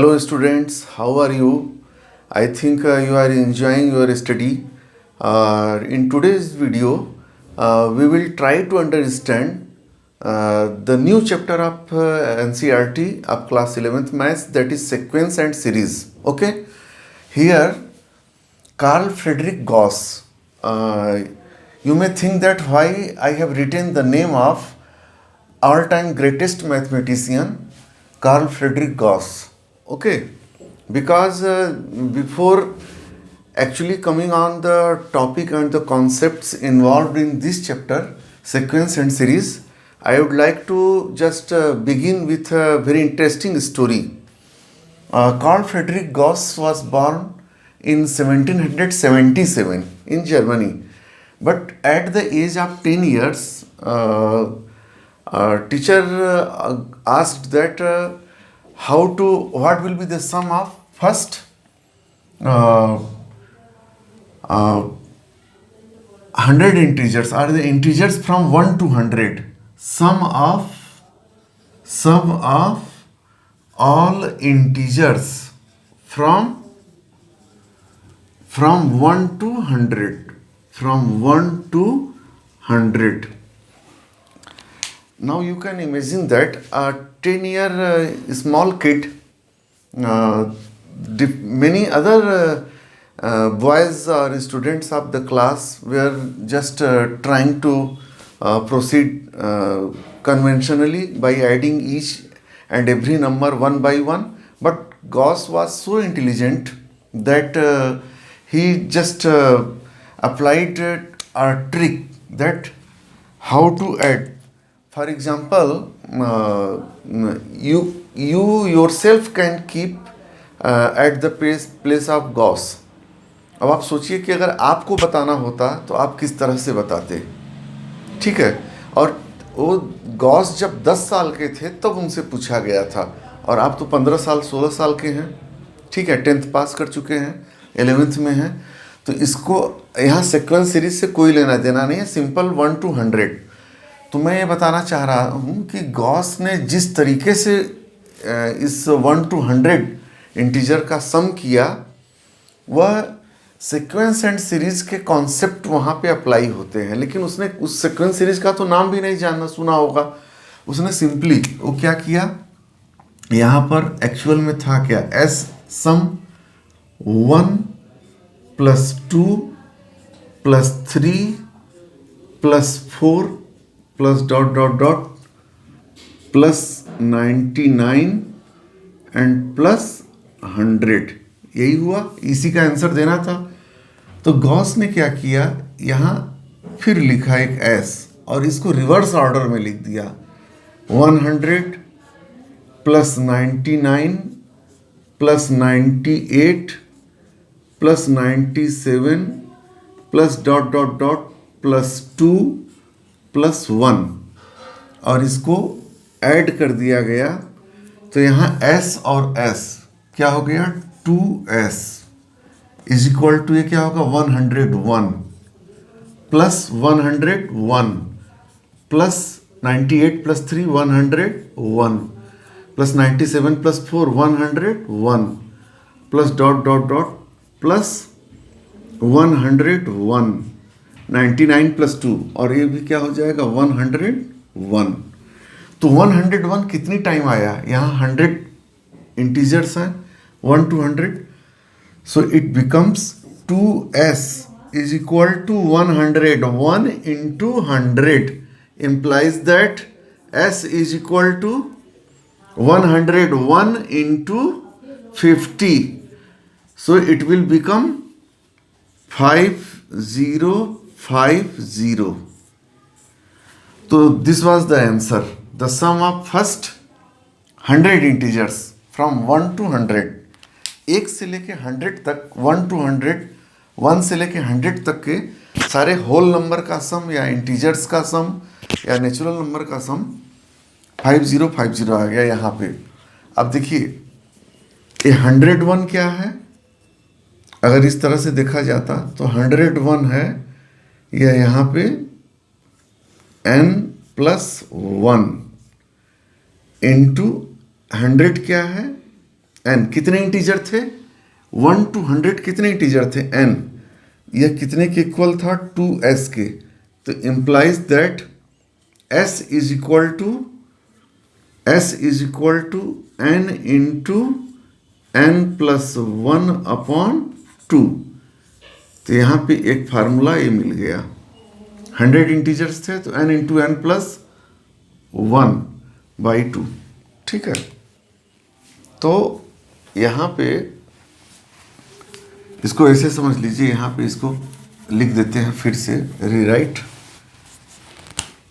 Hello students, how are you? I think you are enjoying your study. In today's video, we will try to understand the new chapter of NCERT of class 11th maths, that is sequence and series. Okay, here Carl Friedrich Gauss. You may think that why I have written the name of all-time greatest mathematician Carl Friedrich Gauss. Okay, because before actually coming on the topic and the concepts involved in this chapter, sequence and series, I would like to just begin with a very interesting story. Carl Friedrich Gauss was born in 1777 in Germany, but at the age of 10 years, teacher asked that what will be the sum of first uh, 100 integers, are the integers from 1 to 100, sum of all integers from 1 to 100, from 1 to 100. Now you can imagine that a 10-year small kid, many other boys or students of the class were just trying to proceed conventionally by adding each and every number one by one. But Gauss was so intelligent that he just applied a trick that how to add. For example, you yourself can keep at the place of Gauss. अब आप सोचिए कि अगर आपको बताना होता तो आप किस तरह से बताते, ठीक है। और वो गॉस जब 10 साल के थे तब उनसे पूछा गया था, और आप तो 15 साल 16 साल के हैं, ठीक है, 10th पास कर चुके हैं, 11th में हैं, तो इसको यहाँ सीक्वेंस सीरीज से कोई लेना देना नहीं है, सिंपल 1 to 100। तो मैं ये बताना चाह रहा हूँ कि गॉस ने जिस तरीके से इस 1 to 100 इंटीजर का सम किया, वह सीक्वेंस एंड सीरीज के कॉन्सेप्ट वहाँ पे अप्लाई होते हैं। लेकिन उसने उस सीक्वेंस सीरीज का तो नाम भी नहीं जानना सुना होगा, उसने सिंपली वो क्या किया, यहाँ पर एक्चुअल में था क्या, S sum 1 plus 2 plus 3 plus 4 plus dot dot dot plus 99 and plus 100, यही हुआ, इसी का आंसर देना था। तो गॉस ने क्या किया, यहाँ फिर लिखा एक एस और इसको रिवर्स ऑर्डर में लिख दिया, 100 plus 99 plus 98 plus 97 plus dot dot dot plus 2 plus 1, और इसको ऐड कर दिया गया। तो यहाँ s और s क्या हो गया, 2s इज इक्वल टू, ये क्या होगा, 101 plus 101 plus 98 plus 3 101 plus 97 plus 4 101 plus dot dot dot plus 101, 99 plus 2, और ये भी क्या हो जाएगा 101। तो 101 कितनी टाइम आया, यहाँ 100 इंटीजर्स हैं 1 to 100, so it becomes 2s is equal to 100, 1 into 100 implies that s is equal to 101 into 50, so it will become 5050. So this was the answer, the sum of first 100 integers from 1 to 100, 1 से लेके 100 तक, 1 to 100, 1 से लेके 100 तक के सारे whole number का सम या इंटीजर्स का सम या नेचुरल नंबर का सम 5050 आ गया यहाँ पे। अब देखिए ये 101 क्या है, अगर इस तरह से देखा जाता तो 101 है यह यहाँ पे n प्लस 1 इंटू 100 क्या है, n कितने इंटीजर थे, 1 to 100 कितने इंटीजर थे, n, यह कितने के इक्वल था, 2s के। तो implies that s is equal to n into n plus 1/2। तो यहाँ पे एक फार्मूला ये मिल गया, 100 इंटीजर्स थे तो n इंटू n प्लस 1/2। ठीक है, तो यहाँ पे इसको ऐसे समझ लीजिए, यहाँ पे इसको लिख देते हैं फिर से, रीराइट।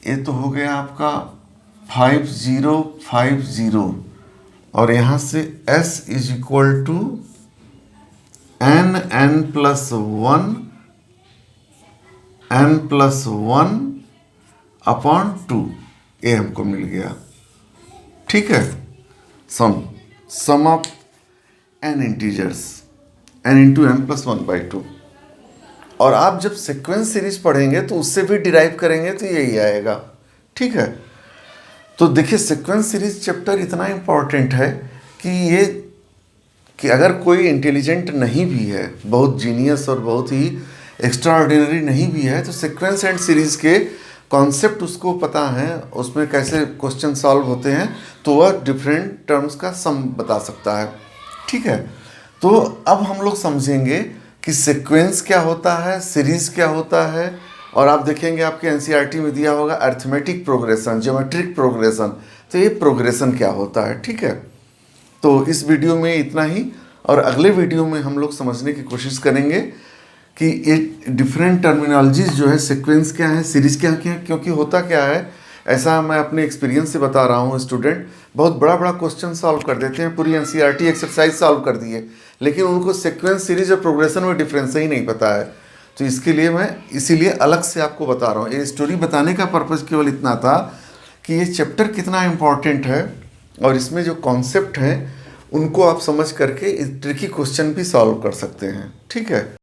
ये तो हो गया आपका 5050, और यहाँ से s is equal to n plus 1/2, ये हमको मिल गया। ठीक है, sum of n integers, n into n plus 1/2। और आप जब सीक्वेंस सीरीज पढ़ेंगे तो उससे भी डिराइव करेंगे तो यही आएगा। ठीक है, तो देखिए सीक्वेंस सीरीज चैप्टर इतना इम्पॉर्टेंट है कि अगर कोई इंटेलिजेंट नहीं भी है, बहुत जीनियस और बहुत ही एक्स्ट्राऑर्डिनरी नहीं भी है, तो सीक्वेंस एंड सीरीज के कॉन्सेप्ट उसको पता है, उसमें कैसे क्वेश्चन सॉल्व होते हैं, तो वह डिफरेंट टर्म्स का सम बता सकता है। ठीक है, तो अब हम लोग समझेंगे कि सीक्वेंस क्या होता है, सीरीज क्या होता है, और आप देखेंगे आपके एनसीईआरटी में दिया होगा अरिथमेटिक प्रोग्रेशन, ज्योमेट्रिक प्रोग्रेशन, तो ये प्रोग्रेशन क्या होता है। ठीक है, तो इस वीडियो में इतना ही, और अगले वीडियो में हम लोग समझने की कोशिश करेंगे कि ये डिफरेंट टर्मिनोलॉजीज जो है, सीक्वेंस क्या है, सीरीज क्या है, क्योंकि होता क्या है, ऐसा मैं अपने एक्सपीरियंस से बता रहा हूँ। स्टूडेंट बहुत बड़ा बड़ा क्वेश्चन सॉल्व कर देते हैं, पूरी एनसीईआरटी एक्सरसाइज सॉल्व कर दी है, लेकिन उनको सीक्वेंस, सीरीज और प्रोग्रेशन में डिफरेंस ही नहीं पता है। तो इसके लिए मैं इसीलिए अलग से आपको बता रहा हूँ। ये स्टोरी बताने का पर्पज़ केवल इतना था कि ये चैप्टर कितना इम्पॉर्टेंट है, और इसमें जो कॉन्सेप्ट हैं उनको आप समझ करके ट्रिकी क्वेश्चन भी सॉल्व कर सकते हैं। ठीक है।